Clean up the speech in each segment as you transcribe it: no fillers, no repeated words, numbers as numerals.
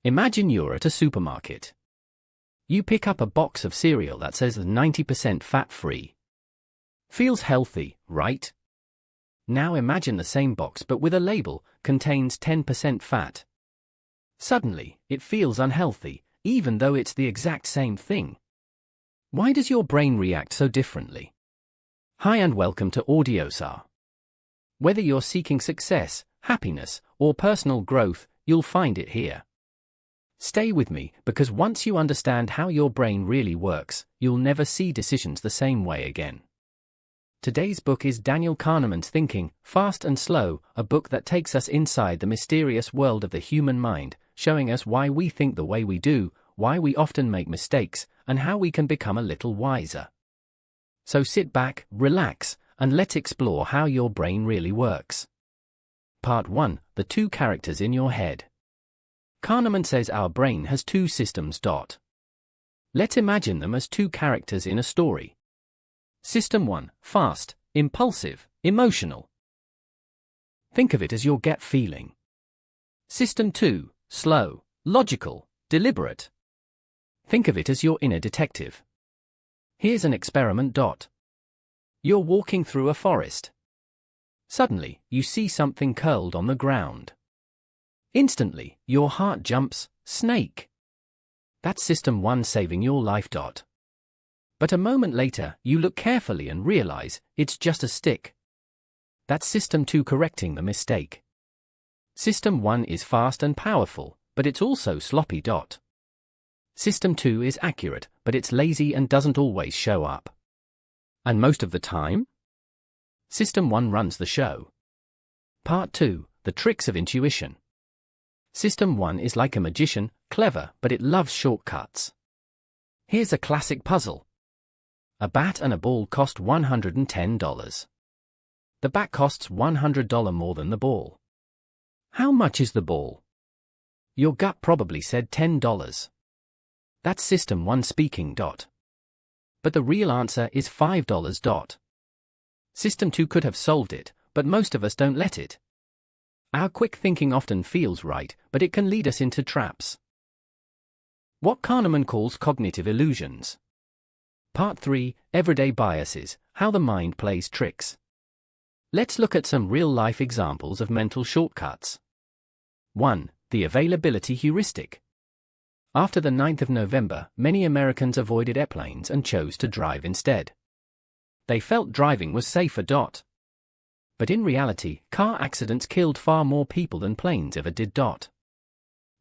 Imagine you're at a supermarket. You pick up a box of cereal that says 90% fat-free. Feels healthy, right? Now imagine the same box but with a label, contains 10% fat. Suddenly, it feels unhealthy, even though it's the exact same thing. Why does your brain react so differently? Hi and welcome to Audiobook. Whether you're seeking success, happiness, or personal growth, you'll find it here. Stay with me, because once you understand how your brain really works, you'll never see decisions the same way again. Today's book is Daniel Kahneman's Thinking, Fast and Slow, a book that takes us inside the mysterious world of the human mind, showing us why we think the way we do, why we often make mistakes, and how we can become a little wiser. So sit back, relax, and let's explore how your brain really works. Part 1. The two characters in your head. Kahneman says our brain has two systems. Let's imagine them as two characters in a story. System 1, fast, impulsive, emotional. Think of it as your gut feeling. System 2, slow, logical, deliberate. Think of it as your inner detective. Here's an experiment. You're walking through a forest. Suddenly, you see something curled on the ground. Instantly, your heart jumps, snake. That's System 1 saving your life. But a moment later, you look carefully and realize it's just a stick. That's System 2 correcting the mistake. System 1 is fast and powerful, but it's also sloppy. System 2 is accurate, but it's lazy and doesn't always show up. And most of the time? System 1 runs the show. Part 2. The tricks of intuition. System 1 is like a magician, clever, but it loves shortcuts. Here's a classic puzzle. A bat and a ball cost $110. The bat costs $100 more than the ball. How much is the ball? Your gut probably said $10. That's System 1 speaking. But the real answer is $5. System 2 could have solved it, but most of us don't let it. Our quick thinking often feels right, but it can lead us into traps. What Kahneman calls cognitive illusions. Part 3, Everyday Biases, How the Mind Plays Tricks. Let's look at some real-life examples of mental shortcuts. 1. The availability heuristic. After the 9th of November, many Americans avoided airplanes and chose to drive instead. They felt driving was safer. But in reality, car accidents killed far more people than planes ever did.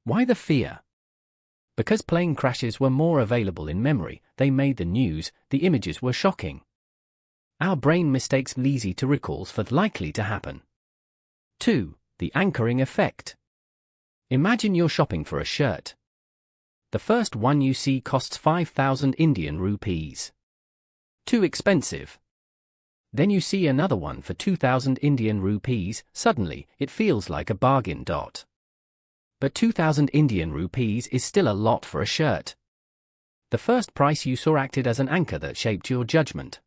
Why the fear? Because plane crashes were more available in memory, they made the news, the images were shocking. Our brain mistakes easy to recall for likely to happen. 2. The anchoring effect. Imagine you're shopping for a shirt. The first one you see costs 5,000 Indian rupees. Too expensive. Then you see another one for 2,000 Indian rupees, suddenly, it feels like a bargain. But 2,000 Indian rupees is still a lot for a shirt. The first price you saw acted as an anchor that shaped your judgment.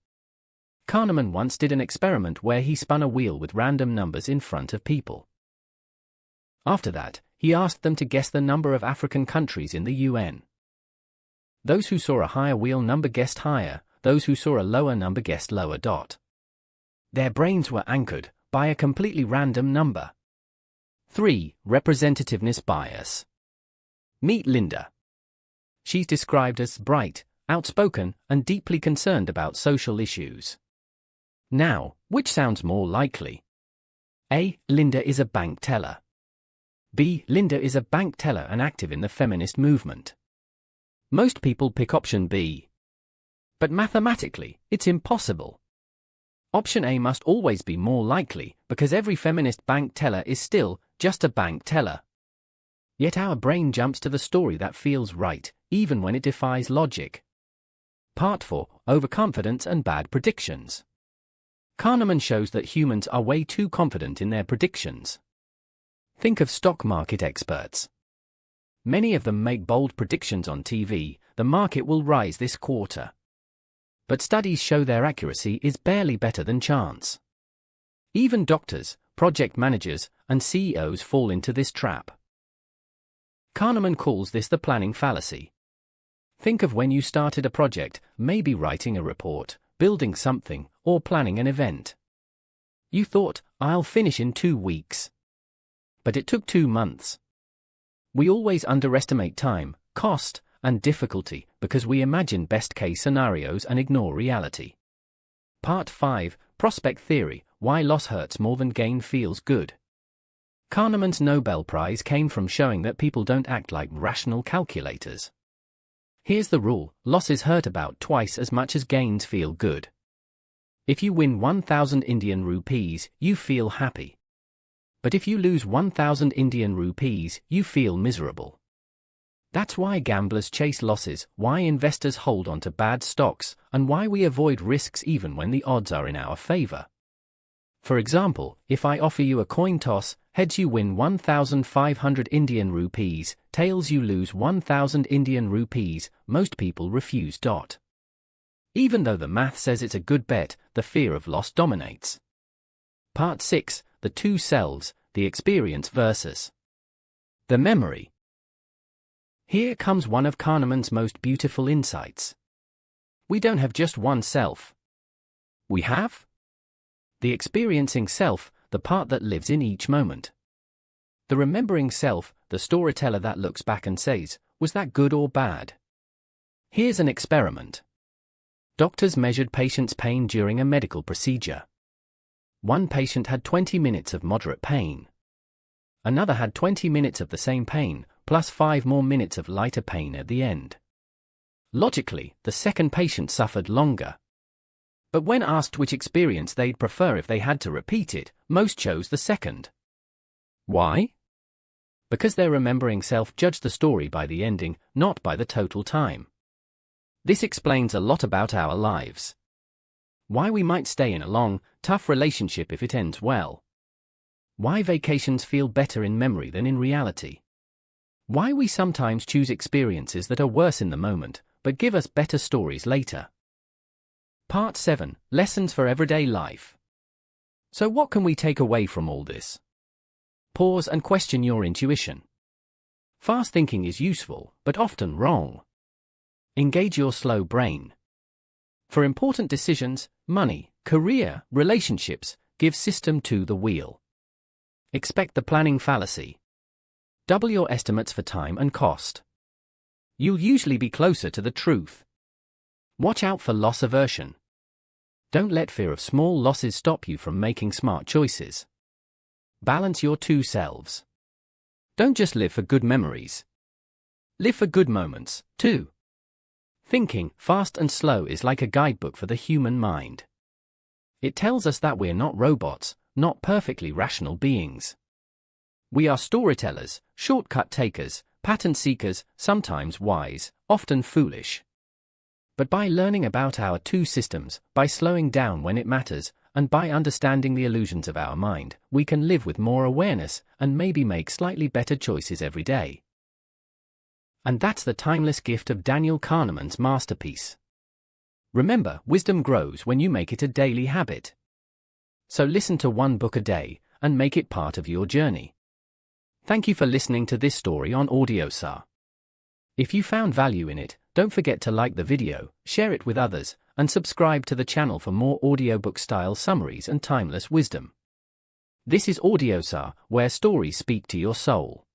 Kahneman once did an experiment where he spun a wheel with random numbers in front of people. After that, he asked them to guess the number of African countries in the UN. Those who saw a higher wheel number guessed higher, those who saw a lower number guessed lower. Their brains were anchored by a completely random number. 3. Representativeness bias. Meet Linda. She's described as bright, outspoken, and deeply concerned about social issues. Now, which sounds more likely? A. Linda is a bank teller. B. Linda is a bank teller and active in the feminist movement. Most people pick option B. But mathematically, it's impossible. Option A must always be more likely, because every feminist bank teller is still just a bank teller. Yet our brain jumps to the story that feels right, even when it defies logic. Part 4. Overconfidence and bad predictions. Kahneman shows that humans are way too confident in their predictions. Think of stock market experts. Many of them make bold predictions on TV, the market will rise this quarter. But studies show their accuracy is barely better than chance. Even doctors, project managers, and CEOs fall into this trap. Kahneman calls this the planning fallacy. Think of when you started a project, maybe writing a report, building something, or planning an event. You thought, I'll finish in 2 weeks. But it took 2 months. We always underestimate time, cost, and difficulty because we imagine best-case scenarios and ignore reality. Part 5, Prospect Theory, Why Loss Hurts More Than Gain Feels Good. Kahneman's Nobel Prize came from showing that people don't act like rational calculators. Here's the rule: losses hurt about twice as much as gains feel good. If you win 1,000 Indian rupees, you feel happy. But if you lose 1,000 Indian rupees, you feel miserable. That's why gamblers chase losses, why investors hold on to bad stocks, and why we avoid risks even when the odds are in our favor. For example, if I offer you a coin toss, heads you win 1,500 Indian rupees, tails you lose 1,000 Indian rupees, most people refuse. Even though the math says it's a good bet, the fear of loss dominates. Part 6, The Two Selves, the Experience versus the Memory. Here comes one of Kahneman's most beautiful insights. We don't have just one self. We have the experiencing self, the part that lives in each moment. The remembering self, the storyteller that looks back and says, was that good or bad? Here's an experiment. Doctors measured patients' pain during a medical procedure. One patient had 20 minutes of moderate pain. Another had 20 minutes of the same pain, plus 5 more minutes of lighter pain at the end. Logically, the second patient suffered longer. But when asked which experience they'd prefer if they had to repeat it, most chose the second. Why? Because their remembering self judged the story by the ending, not by the total time. This explains a lot about our lives. Why we might stay in a long, tough relationship if it ends well. Why vacations feel better in memory than in reality. Why we sometimes choose experiences that are worse in the moment, but give us better stories later. Part 7, Lessons for Everyday Life. So what can we take away from all this? Pause and question your intuition. Fast thinking is useful, but often wrong. Engage your slow brain. For important decisions, money, career, relationships, give system to the wheel. Expect the planning fallacy. Double your estimates for time and cost. You'll usually be closer to the truth. Watch out for loss aversion. Don't let fear of small losses stop you from making smart choices. Balance your two selves. Don't just live for good memories. Live for good moments, too. Thinking, fast and slow, is like a guidebook for the human mind. It tells us that we're not robots, not perfectly rational beings. We are storytellers, shortcut takers, pattern seekers, sometimes wise, often foolish. But by learning about our two systems, by slowing down when it matters, and by understanding the illusions of our mind, we can live with more awareness and maybe make slightly better choices every day. And that's the timeless gift of Daniel Kahneman's masterpiece. Remember, wisdom grows when you make it a daily habit. So listen to one book a day, and make it part of your journey. Thank you for listening to this story on Audiobook. If you found value in it, don't forget to like the video, share it with others, and subscribe to the channel for more audiobook-style summaries and timeless wisdom. This is Audiobook, where stories speak to your soul.